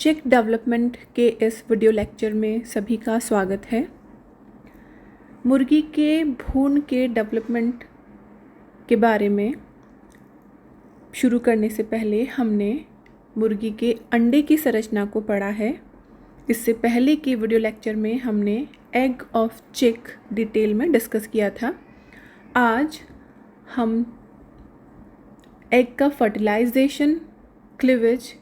चिक डेवलपमेंट के इस वीडियो लेक्चर में सभी का स्वागत है। मुर्गी के भ्रूण के डेवलपमेंट के बारे में शुरू करने से पहले हमने मुर्गी के अंडे की संरचना को पढ़ा है। इससे पहले के वीडियो लेक्चर में हमने एग ऑफ चिक डिटेल में डिस्कस किया था। आज हम एग का फर्टिलाइजेशन, क्लीवेज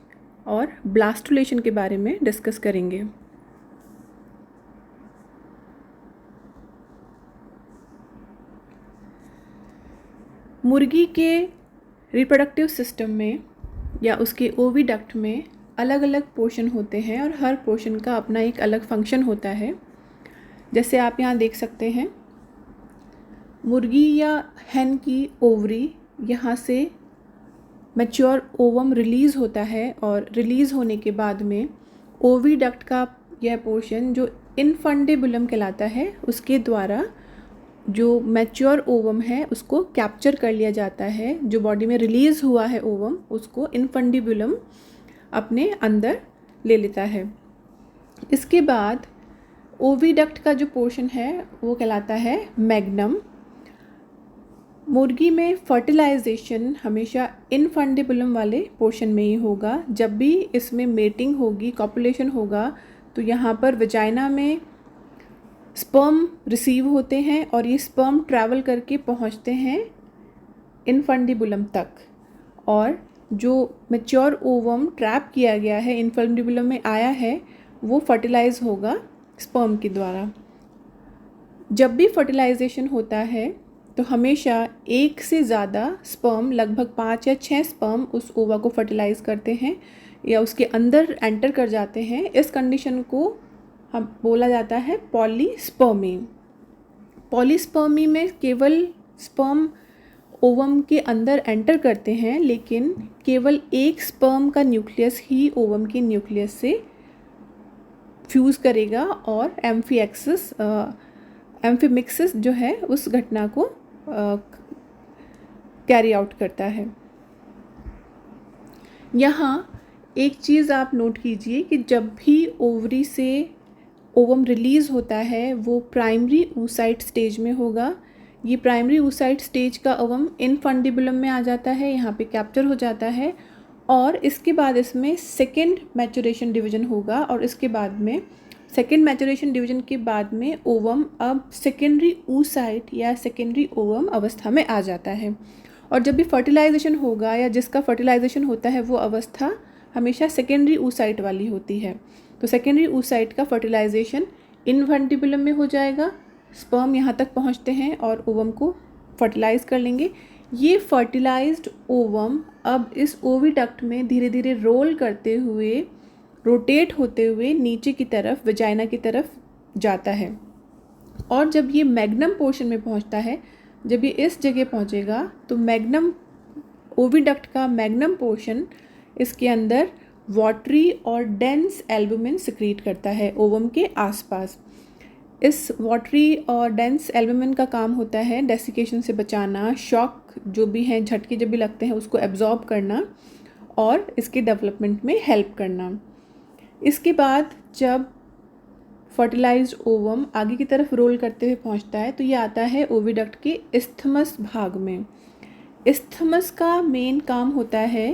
और ब्लास्टुलेशन के बारे में डिस्कस करेंगे। मुर्गी के रिप्रोडक्टिव सिस्टम में या उसके ओविडक्ट में अलग अलग पोर्शन होते हैं और हर पोर्शन का अपना एक अलग फंक्शन होता है। जैसे आप यहाँ देख सकते हैं, मुर्गी या हैन की ओवरी यहाँ से मैच्योर ओवम रिलीज़ होता है और रिलीज़ होने के बाद में ओविडक्ट का यह पोर्शन जो इनफंडिबुलम कहलाता है, उसके द्वारा जो मैच्योर ओवम है उसको कैप्चर कर लिया जाता है। जो बॉडी में रिलीज़ हुआ है ओवम, उसको इनफंडिबुलम अपने अंदर ले लेता है। इसके बाद ओविडक्ट का जो पोर्शन है वो कहलाता है मैग्नम। मुर्गी में फर्टिलाइजेशन हमेशा इनफंडिबुलम वाले पोर्शन में ही होगा। जब भी इसमें मेटिंग होगी, कॉपुलेशन होगा, तो यहाँ पर वजाइना में स्पर्म रिसीव होते हैं और ये स्पर्म ट्रैवल करके पहुँचते हैं इनफंडिबुलम तक, और जो मैच्योर ओवम ट्रैप किया गया है, इनफंडिबुलम में आया है, वो फर्टिलाइज होगा स्पर्म के द्वारा। जब भी फर्टिलाइजेशन होता है तो हमेशा एक से ज़्यादा स्पर्म, लगभग 5 या 6 स्पर्म उस ओवा को फर्टिलाइज़ करते हैं या उसके अंदर एंटर कर जाते हैं। इस कंडीशन को हम बोला जाता है पॉलीस्पर्मी। पॉलीस्पर्मी में केवल स्पर्म ओवम के अंदर एंटर करते हैं, लेकिन केवल एक स्पर्म का न्यूक्लियस ही ओवम के न्यूक्लियस से फ्यूज़ करेगा और एम्फीमिक्सिस जो है उस घटना को कैरी आउट करता है। यहाँ एक चीज़ आप नोट कीजिए कि जब भी ओवरी से ओवम रिलीज़ होता है वो प्राइमरी oocyte स्टेज में होगा। ये प्राइमरी oocyte स्टेज का ओवम इनफंडिबुलम में आ जाता है, यहाँ पे कैप्चर हो जाता है, और इसके बाद इसमें सेकेंड मैचुरेशन डिवीज़न होगा और इसके बाद में सेकेंड मैचुरेशन डिवीजन के बाद में ओवम अब सेकेंडरी oocyte या सेकेंडरी ओवम अवस्था में आ जाता है। और जब भी फर्टिलाइजेशन होगा या जिसका फर्टिलाइजेशन होता है वो अवस्था हमेशा सेकेंडरी oocyte वाली होती है। तो सेकेंडरी oocyte का फर्टिलाइजेशन इनफंडिबुलम में हो जाएगा, स्पर्म यहाँ तक पहुँचते हैं और ओवम को फर्टिलाइज कर लेंगे। ये फर्टिलाइज्ड ओवम अब इस ओविडक्ट में धीरे धीरे रोल करते हुए, रोटेट होते हुए नीचे की तरफ, वजाइना की तरफ जाता है। और जब ये मैग्नम पोर्शन में पहुंचता है, जब ये इस जगह पहुंचेगा, तो मैग्नम ओविडक्ट का मैग्नम पोर्शन इसके अंदर वाटरी और डेंस एल्बुमिन सिक्रीट करता है ओवम के आसपास। इस वाटरी और डेंस एल्बुमिन का काम होता है डेसिकेशन से बचाना, शॉक जो भी हैं, झटके जब भी लगते हैं उसको एब्जॉर्ब करना और इसके डेवलपमेंट में हेल्प करना। इसके बाद जब फर्टिलाइज्ड ओवम आगे की तरफ रोल करते हुए पहुंचता है तो ये आता है ओविडक्ट के इस्थमस भाग में। इस्थमस का मेन काम होता है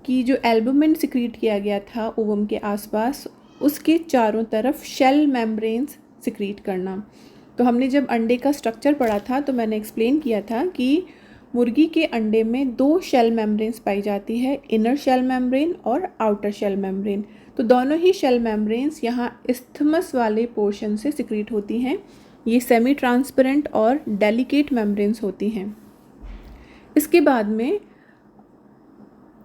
कि जो एल्बुमिन सिक्रीट किया गया था ओवम के आसपास, उसके चारों तरफ शेल मेम्ब्रेन्स सिक्रीट करना। तो हमने जब अंडे का स्ट्रक्चर पढ़ा था तो मैंने एक्सप्लेन किया था कि मुर्गी के अंडे में 2 शेल मेम्ब्रेन्स पाई जाती है, इनर शेल मेम्ब्रेन और आउटर शेल मेम्ब्रेन। तो दोनों ही शेल मेम्ब्रेन्स यहाँ इस्थमस वाले पोर्शन से सिक्रीट होती हैं। ये सेमी ट्रांसपेरेंट और डेलिकेट मेम्ब्रेन्स होती हैं। इसके बाद में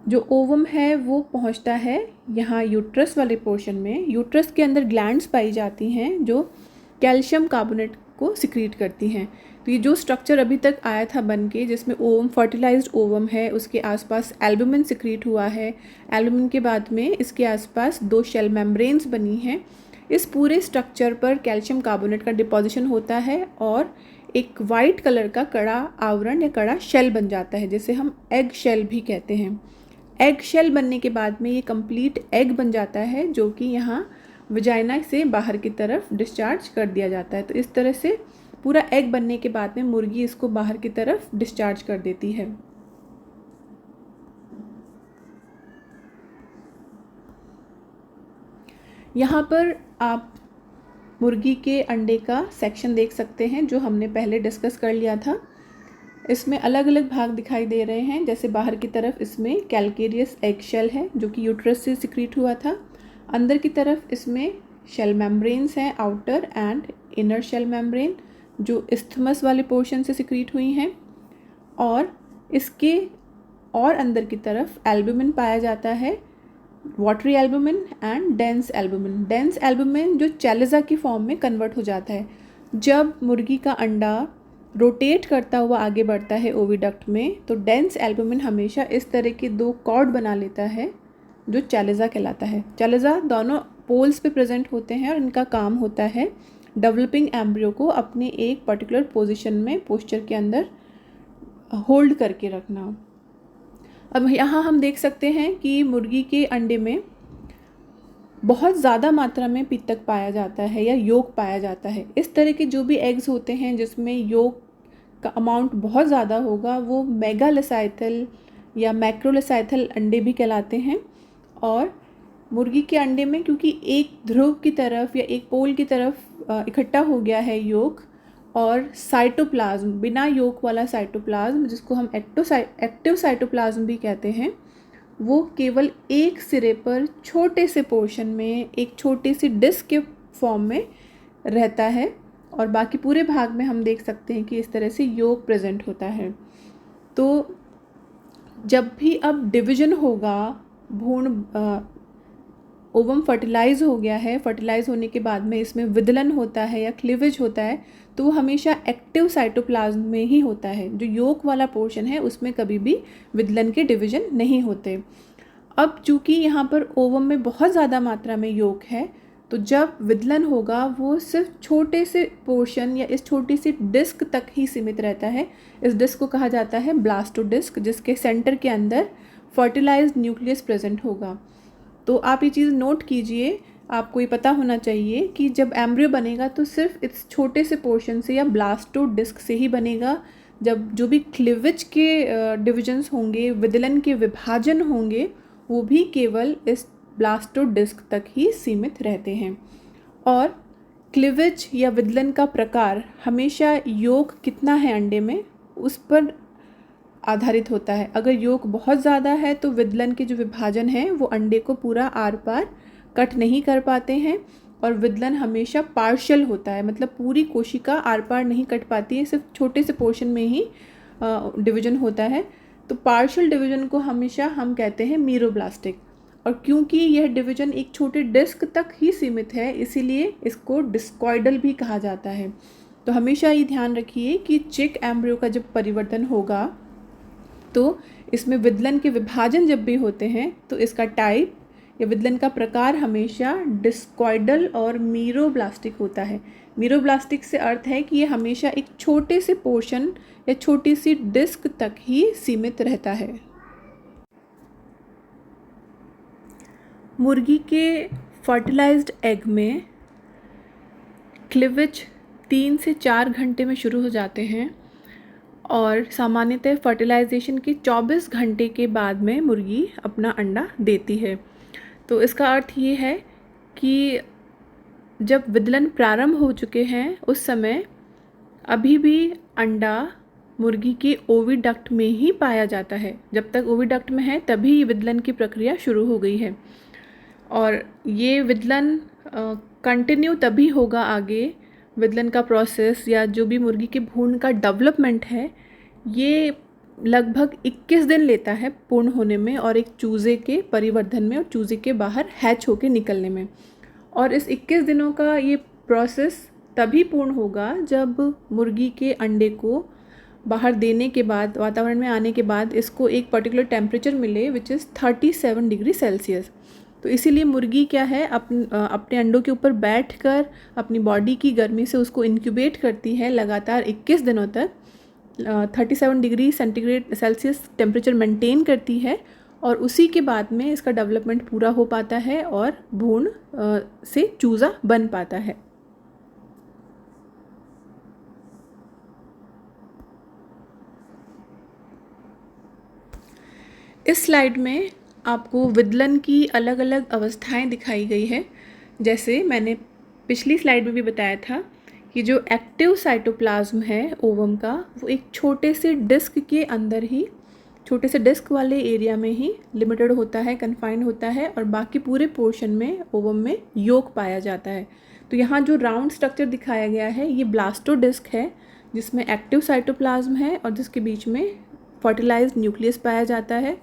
जो ओवम है वो पहुँचता है यहाँ यूट्रस वाले पोर्शन में। यूट्रस के अंदर ग्लैंड्स पाई जाती हैं जो कैल्शियम कार्बोनेट को सिक्रीट करती हैं। तो ये जो स्ट्रक्चर अभी तक आया था बन के, जिसमें ओवम, फर्टिलाइज्ड ओवम है, उसके आसपास एल्बुमिन सिक्रीट हुआ है, एल्बुमिन के बाद में इसके आसपास 2 शेल मेम्ब्रेन्स बनी हैं। इस पूरे स्ट्रक्चर पर कैल्शियम कार्बोनेट का डिपॉजिशन होता है और एक वाइट कलर का कड़ा आवरण या कड़ा शेल बन जाता है, जिसे हम एग शेल भी कहते हैं। एग शेल बनने के बाद में ये कंप्लीट एग बन जाता है, जो कि यहाँ वजाइना से बाहर की तरफ डिस्चार्ज कर दिया जाता है। तो इस तरह से पूरा एग बनने के बाद में मुर्गी इसको बाहर की तरफ डिस्चार्ज कर देती है। यहाँ पर आप मुर्गी के अंडे का सेक्शन देख सकते हैं, जो हमने पहले डिस्कस कर लिया था। इसमें अलग अलग भाग दिखाई दे रहे हैं। जैसे बाहर की तरफ इसमें कैलकेरियस एग शेल है, जो कि यूट्रस से सिक्रीट हुआ था। अंदर की तरफ इसमें शेल मेम्ब्रेन्स हैं, outer and inner shell membrane, जो इस्थमस वाले पोर्शन से सिक्रीट हुई हैं। और इसके और अंदर की तरफ एल्बुमिन पाया जाता है, watery albumin and dense albumin. Dense albumin जो चैलिज़ा की फॉर्म में कन्वर्ट हो जाता है। जब मुर्गी का अंडा रोटेट करता हुआ आगे बढ़ता है ओविडक्ट में, तो डेंस एल्बुमिन हमेशा इस तरह के 2 कॉर्ड बना लेता है, जो चैलिज़ा कहलाता है। चैलिज़ा दोनों पोल्स पे प्रेजेंट होते हैं और इनका काम होता है डेवलपिंग एम्ब्रियो को अपने एक पर्टिकुलर पोजीशन में, पोस्चर के अंदर होल्ड करके रखना। अब यहाँ हम देख सकते हैं कि मुर्गी के अंडे में बहुत ज़्यादा मात्रा में पित्तक पाया जाता है या योक पाया जाता है। इस तरह के जो भी एग्स होते हैं जिसमें योक का अमाउंट बहुत ज़्यादा होगा, वो मेगालिसाइथल या मैक्रोलिसाइथल अंडे भी कहलाते हैं। और मुर्गी के अंडे में क्योंकि एक ध्रुव की तरफ या एक पोल की तरफ इकट्ठा हो गया है योक, और साइटोप्लाज्म, बिना योक वाला साइटोप्लाज्म, जिसको हम एक्टिव साइटोप्लाज्म भी कहते हैं, वो केवल एक सिरे पर छोटे से पोर्शन में एक छोटी सी डिस्क के फॉर्म में रहता है, और बाकी पूरे भाग में हम देख सकते हैं कि इस तरह से योक प्रेजेंट होता है। तो जब भी अब डिवीजन होगा, भ्रूण ओवम फर्टिलाइज हो गया है, फर्टिलाइज होने के बाद में इसमें विदलन होता है या क्लीवेज होता है, तो वो हमेशा एक्टिव साइटोप्लाज्म में ही होता है। जो योक वाला पोर्शन है उसमें कभी भी विदलन के डिवीजन नहीं होते। अब चूँकि यहाँ पर ओवम में बहुत ज़्यादा मात्रा में योक है, तो जब विदलन होगा वो सिर्फ छोटे से पोर्शन या इस छोटी सी डिस्क तक ही सीमित रहता है। इस डिस्क को कहा जाता है ब्लास्टोडिस्क, जिसके सेंटर के अंदर फर्टिलाइज्ड न्यूक्लियस प्रेजेंट होगा। तो आप ये चीज़ नोट कीजिए, आपको ये पता होना चाहिए कि जब एम्ब्रियो बनेगा तो सिर्फ इस छोटे से पोर्शन से या ब्लास्टोडिस्क से ही बनेगा। जब जो भी क्लीवेज के डिविजन्स होंगे, विदलन के विभाजन होंगे, वो भी केवल इस ब्लास्टोडिस्क तक ही सीमित रहते हैं। और क्लीवेज या विदलन का प्रकार हमेशा योक कितना है अंडे में उस पर आधारित होता है। अगर योक बहुत ज़्यादा है तो विदलन के जो विभाजन हैं वो अंडे को पूरा आर पार कट नहीं कर पाते हैं, और विदलन हमेशा पार्शियल होता है, मतलब पूरी कोशिका आर पार नहीं कट पाती है, सिर्फ छोटे से पोर्शन में ही डिवीजन होता है। तो पार्शियल डिवीजन को हमेशा हम कहते हैं मीरोब्लास्टिक। और क्योंकि यह डिवीजन एक छोटे डिस्क तक ही सीमित है, इसीलिए इसको डिस्कॉइडल भी कहा जाता है। तो हमेशा ये ध्यान रखिए कि चिक एम्ब्रियो का जब परिवर्तन होगा तो इसमें विदलन के विभाजन जब भी होते हैं तो इसका टाइप या विदलन का प्रकार हमेशा डिस्कॉइडल और मीरोब्लास्टिक होता है। मीरोब्लास्टिक से अर्थ है कि ये हमेशा एक छोटे से पोर्शन या छोटी सी डिस्क तक ही सीमित रहता है। मुर्गी के फर्टिलाइज्ड एग में क्लीवेज 3 से 4 घंटे में शुरू हो जाते हैं, और सामान्यतः फर्टिलाइजेशन के 24 घंटे के बाद में मुर्गी अपना अंडा देती है। तो इसका अर्थ ये है कि जब विदलन प्रारंभ हो चुके हैं उस समय अभी भी अंडा मुर्गी के ओविडक्ट में ही पाया जाता है। जब तक ओविडक्ट में है तभी विदलन की प्रक्रिया शुरू हो गई है, और ये विदलन कंटिन्यू तभी होगा आगे। विदलन का प्रोसेस या जो भी मुर्गी के भ्रूण का डेवलपमेंट है, ये लगभग 21 दिन लेता है पूर्ण होने में, और एक चूज़े के परिवर्धन में और चूज़े के बाहर हैच होके निकलने में। और इस 21 दिनों का ये प्रोसेस तभी पूर्ण होगा जब मुर्गी के अंडे को बाहर देने के बाद, वातावरण में आने के बाद, इसको एक पर्टिकुलर टेम्परेचर मिले विच इज़ 37 डिग्री सेल्सियस। तो इसीलिए मुर्गी क्या है, अपने अंडों के ऊपर बैठकर अपनी बॉडी की गर्मी से उसको इंक्यूबेट करती है लगातार 21 दिनों तक, 37 डिग्री सेल्सियस टेम्परेचर मेंटेन करती है, और उसी के बाद में इसका डेवलपमेंट पूरा हो पाता है और भ्रूण से चूज़ा बन पाता है। इस स्लाइड में आपको विदलन की अलग अलग अवस्थाएं दिखाई गई है। जैसे मैंने पिछली स्लाइड में भी बताया था कि जो एक्टिव साइटोप्लाज्म है ओवम का, वो एक छोटे से डिस्क के अंदर ही, छोटे से डिस्क वाले एरिया में ही लिमिटेड होता है, कन्फाइंड होता है, और बाकी पूरे पोर्शन में ओवम में योग पाया जाता है। तो यहाँ जो राउंड स्ट्रक्चर दिखाया गया है ये ब्लास्टोडिस्क है, जिसमें एक्टिव साइटोप्लाज्म है और जिसके बीच में फर्टिलाइज्ड न्यूक्लियस पाया जाता है।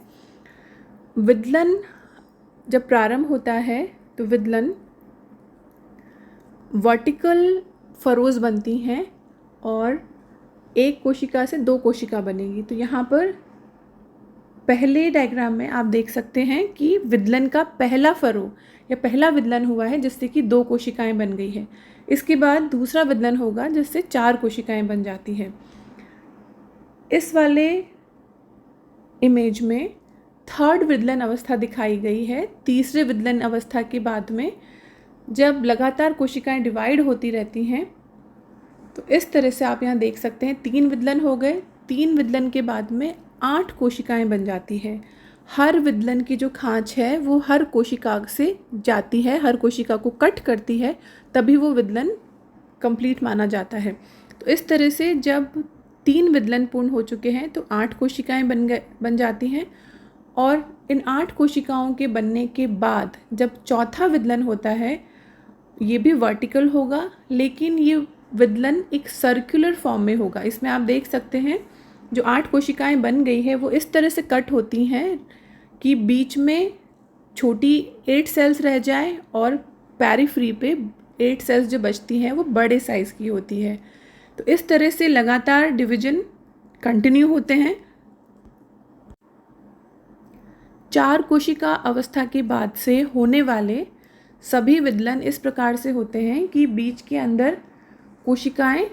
विदलन जब प्रारंभ होता है तो विदलन वर्टिकल फरोज बनती हैं और एक कोशिका से दो कोशिका बनेगी। तो यहाँ पर पहले डायग्राम में आप देख सकते हैं कि विदलन का पहला फरो या पहला विदलन हुआ है जिससे कि दो कोशिकाएं बन गई है। इसके बाद दूसरा विदलन होगा जिससे चार कोशिकाएं बन जाती हैं। इस वाले इमेज में थर्ड विदलन अवस्था दिखाई गई है। तीसरे विदलन अवस्था के बाद में जब लगातार कोशिकाएं डिवाइड होती रहती हैं, तो इस तरह से आप यहाँ देख सकते हैं 3 विदलन हो गए। 3 विदलन के बाद में 8 कोशिकाएं बन जाती हैं। हर विदलन की जो खांच है वो हर कोशिका से जाती है, हर कोशिका को कट करती है, तभी वो विदलन कंप्लीट माना जाता है। तो इस तरह से जब 3 विदलन पूर्ण हो चुके हैं तो 8 कोशिकाएं बन जाती हैं, और इन 8 कोशिकाओं के बनने के बाद जब चौथा विदलन होता है, ये भी वर्टिकल होगा, लेकिन ये विदलन एक सर्कुलर फॉर्म में होगा। इसमें आप देख सकते हैं जो 8 कोशिकाएं बन गई है वो इस तरह से कट होती हैं कि बीच में छोटी 8 सेल्स रह जाए और पेरिफ्री पे 8 सेल्स जो बचती हैं वो बड़े साइज़ की होती है। तो इस तरह से लगातार डिवीजन कंटिन्यू होते हैं। 4 कोशिका अवस्था के बाद से होने वाले सभी विदलन इस प्रकार से होते हैं कि बीच के अंदर कोशिकाएं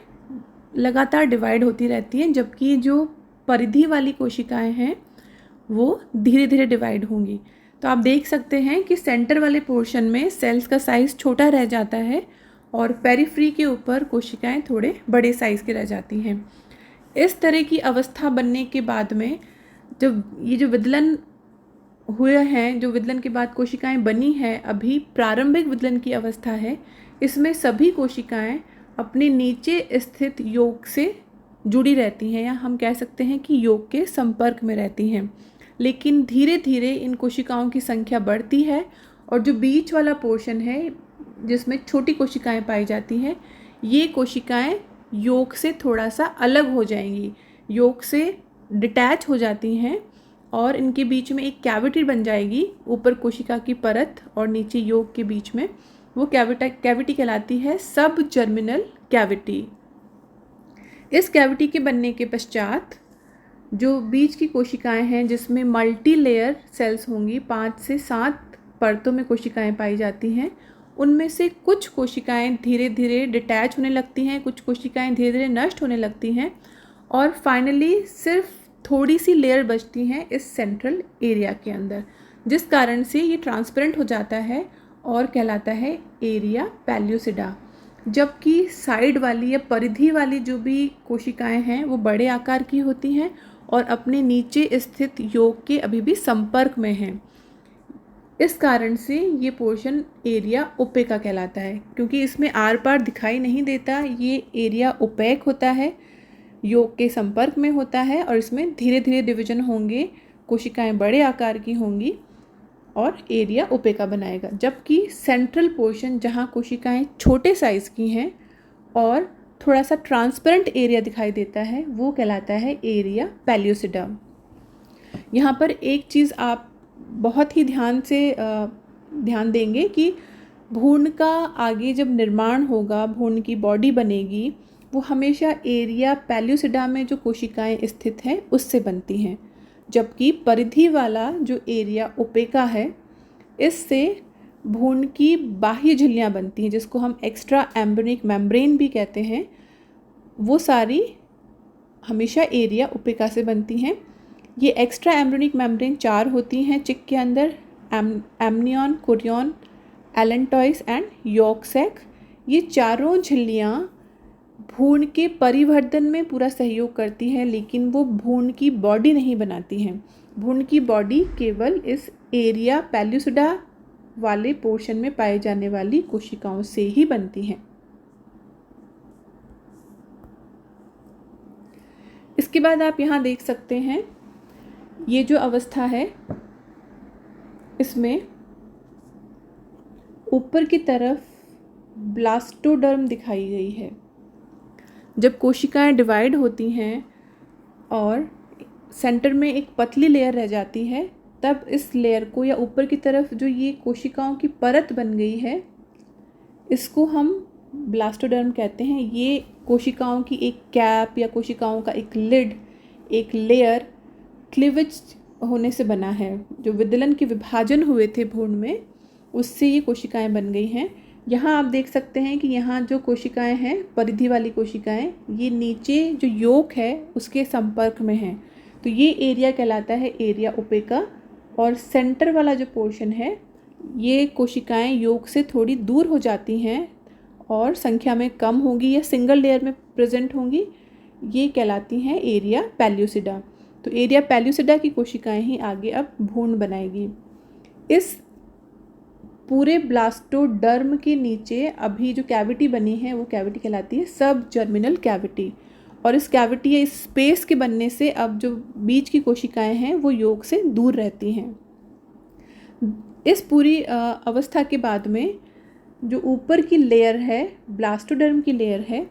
लगातार डिवाइड होती रहती हैं, जबकि जो परिधि वाली कोशिकाएं हैं वो धीरे धीरे डिवाइड होंगी। तो आप देख सकते हैं कि सेंटर वाले पोर्शन में सेल्स का साइज़ छोटा रह जाता है और पेरिफ्री के ऊपर कोशिकाएं थोड़े बड़े साइज़ की रह जाती हैं। इस तरह की अवस्था बनने के बाद में जब ये जो विदलन हुए हैं, जो विदलन के बाद कोशिकाएं बनी हैं, अभी प्रारंभिक विदलन की अवस्था है, इसमें सभी कोशिकाएं अपने नीचे स्थित योग से जुड़ी रहती हैं, या हम कह सकते हैं कि योग के संपर्क में रहती हैं। लेकिन धीरे धीरे इन कोशिकाओं की संख्या बढ़ती है और जो बीच वाला पोर्शन है जिसमें छोटी कोशिकाएं पाई जाती हैं, ये कोशिकाएं योग से थोड़ा सा अलग हो जाएंगी, योग से डिटैच हो जाती हैं और इनके बीच में एक कैविटी बन जाएगी। ऊपर कोशिका की परत और नीचे योग के बीच में वो कैविटी कहलाती है सब जर्मिनल कैविटी। इस कैविटी के बनने के पश्चात जो बीच की कोशिकाएं हैं जिसमें मल्टी लेयर सेल्स होंगी, 5 से 7 परतों में कोशिकाएं पाई जाती हैं, उनमें से कुछ कोशिकाएं धीरे धीरे डिटैच होने लगती हैं, कुछ कोशिकाएं धीरे धीरे नष्ट होने लगती हैं और फाइनली सिर्फ थोड़ी सी लेयर बचती हैं इस सेंट्रल एरिया के अंदर, जिस कारण से ये ट्रांसपेरेंट हो जाता है और कहलाता है एरिया पैल्यूसिडा। जबकि साइड वाली या परिधि वाली जो भी कोशिकाएं हैं वो बड़े आकार की होती हैं और अपने नीचे स्थित योग के अभी भी संपर्क में हैं। इस कारण से ये पोर्शन एरिया ओपेका कहलाता है, क्योंकि इसमें आर पार दिखाई नहीं देता, ये एरिया ओपेक होता है, योग के संपर्क में होता है और इसमें धीरे धीरे डिवीजन होंगे, कोशिकाएं बड़े आकार की होंगी और एरिया ओपेका बनाएगा। जबकि सेंट्रल पोर्शन जहाँ कोशिकाएं छोटे साइज़ की हैं और थोड़ा सा ट्रांसपेरेंट एरिया दिखाई देता है वो कहलाता है एरिया पैल्यूसिडा। यहाँ पर एक चीज़ आप बहुत ही ध्यान देंगे कि भ्रूण का आगे जब निर्माण होगा, भ्रूण की बॉडी बनेगी, वो हमेशा एरिया पैल्यूसिडा में जो कोशिकाएं स्थित हैं उससे बनती हैं, जबकि परिधि वाला जो एरिया ओपेका है इससे भ्रूण की बाह्य झिल्लियाँ बनती हैं, जिसको हम एक्स्ट्रा एम्ब्रियोनिक मेम्ब्रेन भी कहते हैं, वो सारी हमेशा एरिया ओपेका से बनती हैं। ये एक्स्ट्रा एम्ब्रियोनिक मेम्ब्रेन 4 होती हैं चिक के अंदर, amnion, chorion, allantois and yolk sac. ये चारों झिल्लियाँ भ्रूण के परिवर्धन में पूरा सहयोग करती हैं, लेकिन वो भ्रूण की बॉडी नहीं बनाती हैं। भ्रूण की बॉडी केवल इस एरिया पेल्लुसिडा वाले पोर्शन में पाए जाने वाली कोशिकाओं से ही बनती हैं। इसके बाद आप यहाँ देख सकते हैं, ये जो अवस्था है इसमें ऊपर की तरफ ब्लास्टोडर्म दिखाई गई है। जब कोशिकाएं डिवाइड होती हैं और सेंटर में एक पतली लेयर रह जाती है, तब इस लेयर को या ऊपर की तरफ जो ये कोशिकाओं की परत बन गई है, इसको हम ब्लास्टोडर्म कहते हैं। ये कोशिकाओं की एक कैप या कोशिकाओं का एक लिड, एक लेयर क्लीवेज होने से बना है। जो विदलन के विभाजन हुए थे भ्रूण में, उससे ये कोशिकाएं बन गई हैं। यहाँ आप देख सकते हैं कि यहाँ जो कोशिकाएं हैं, परिधि वाली कोशिकाएं, ये नीचे जो योक है उसके संपर्क में हैं। तो ये एरिया कहलाता है एरिया ओपेका। और सेंटर वाला जो पोर्शन है, ये कोशिकाएं योक से थोड़ी दूर हो जाती हैं और संख्या में कम होंगी या सिंगल लेयर में प्रेजेंट होंगी, ये कहलाती हैं एरिया पेल्लुसिडा। तो एरिया पेल्लुसिडा की कोशिकाएं ही आगे अब भ्रूण बनाएगी। इस पूरे ब्लास्टोडर्म के नीचे अभी जो कैविटी बनी है वो कैविटी कहलाती है सब जर्मिनल कैविटी। और इस कैविटी या इस स्पेस के बनने से अब जो बीच की कोशिकाएं हैं वो योक से दूर रहती हैं। इस पूरी अवस्था के बाद में जो ऊपर की लेयर है, ब्लास्टोडर्म की लेयर है,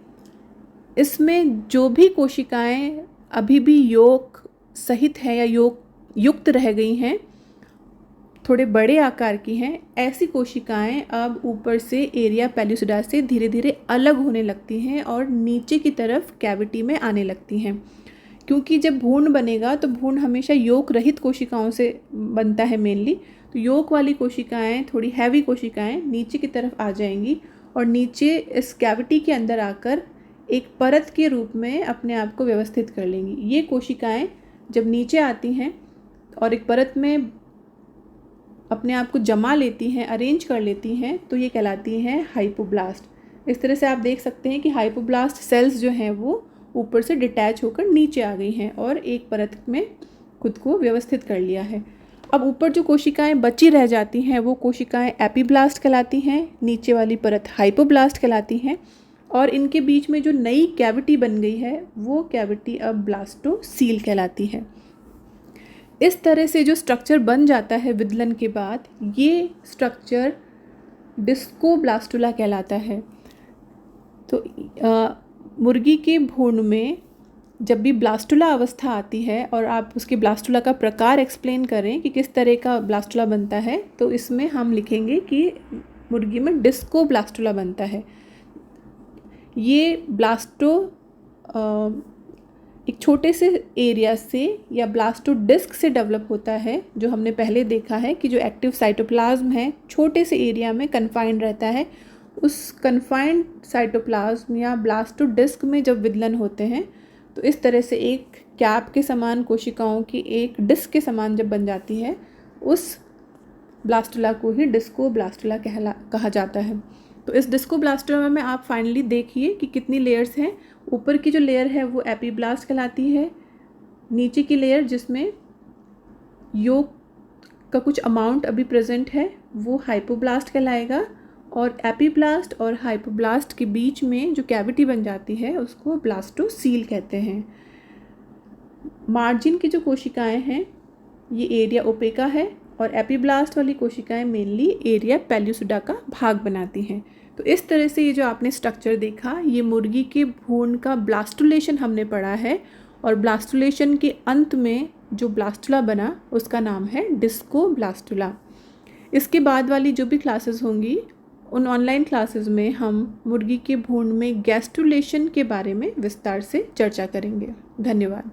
इसमें जो भी कोशिकाएं अभी भी योक सहित हैं या योक युक्त रह गई हैं, थोड़े बड़े आकार की हैं, ऐसी कोशिकाएं अब ऊपर से एरिया पेल्लुसिडा से धीरे धीरे अलग होने लगती हैं और नीचे की तरफ कैविटी में आने लगती हैं। क्योंकि जब भ्रूण बनेगा तो भ्रूण हमेशा योक रहित कोशिकाओं से बनता है मेनली। तो योक वाली कोशिकाएं, थोड़ी हैवी कोशिकाएं नीचे की तरफ आ जाएंगी और नीचे इस कैविटी के अंदर आकर एक परत के रूप में अपने आप को व्यवस्थित कर लेंगी। ये कोशिकाएं जब नीचे आती हैं और एक परत में अपने आप को जमा लेती हैं, अरेंज कर लेती हैं, तो ये कहलाती हैं हाइपोब्लास्ट। इस तरह से आप देख सकते हैं कि हाइपोब्लास्ट सेल्स जो हैं वो ऊपर से डिटैच होकर नीचे आ गई हैं और एक परत में खुद को व्यवस्थित कर लिया है। अब ऊपर जो कोशिकाएं बची रह जाती हैं वो कोशिकाएं एपीब्लास्ट कहलाती हैं, नीचे वाली परत हाइपोब्लास्ट कहलाती हैं और इनके बीच में जो नई कैविटी बन गई है वो कैविटी अब ब्लास्टोसील कहलाती है। इस तरह से जो स्ट्रक्चर बन जाता है विदलन के बाद, ये स्ट्रक्चर डिस्कोब्लास्टुला कहलाता है। तो मुर्गी के भ्रूण में जब भी ब्लास्टुला अवस्था आती है और आप उसके ब्लास्टुला का प्रकार एक्सप्लेन करें कि किस तरह का ब्लास्टुला बनता है, तो इसमें हम लिखेंगे कि मुर्गी में डिस्कोब्लास्टुला बनता है। ये ब्लास्टो एक छोटे से एरिया से या ब्लास्टोडिस्क से डेवलप होता है, जो हमने पहले देखा है कि जो एक्टिव साइटोप्लाज्म है छोटे से एरिया में कन्फाइंड रहता है। उस कन्फाइंड साइटोप्लाज्म या ब्लास्टोडिस्क में जब विदलन होते हैं तो इस तरह से एक कैप के समान कोशिकाओं की एक डिस्क के समान जब बन जाती है, उस ब्लास्टुला को ही डिस्कोब्लास्टुला कहा जाता है। तो इस डिस्कोब्लास्टुला में आप फाइनली देखिए कि कितनी लेयर्स हैं। ऊपर की जो लेयर है वो एपीब्लास्ट कहलाती है, नीचे की लेयर जिसमें योक का कुछ अमाउंट अभी प्रेजेंट है वो हाइपोब्लास्ट कहलाएगा और एपीब्लास्ट और हाइपोब्लास्ट के बीच में जो कैविटी बन जाती है उसको ब्लास्टोसील कहते हैं। मार्जिन की जो कोशिकाएं हैं ये एरिया ओपेका है और एपीब्लास्ट वाली कोशिकाएं मेनली एरिया पेल्लुसिडा का भाग बनाती हैं। तो इस तरह से ये जो आपने स्ट्रक्चर देखा, ये मुर्गी के भ्रूण का ब्लास्टुलेशन हमने पढ़ा है और ब्लास्टुलेशन के अंत में जो ब्लास्टुला बना उसका नाम है डिस्कोब्लास्टुला। इसके बाद वाली जो भी क्लासेस होंगी उन ऑनलाइन क्लासेस में हम मुर्गी के भ्रूण में गैस्ट्रुलेशन के बारे में विस्तार से चर्चा करेंगे। धन्यवाद।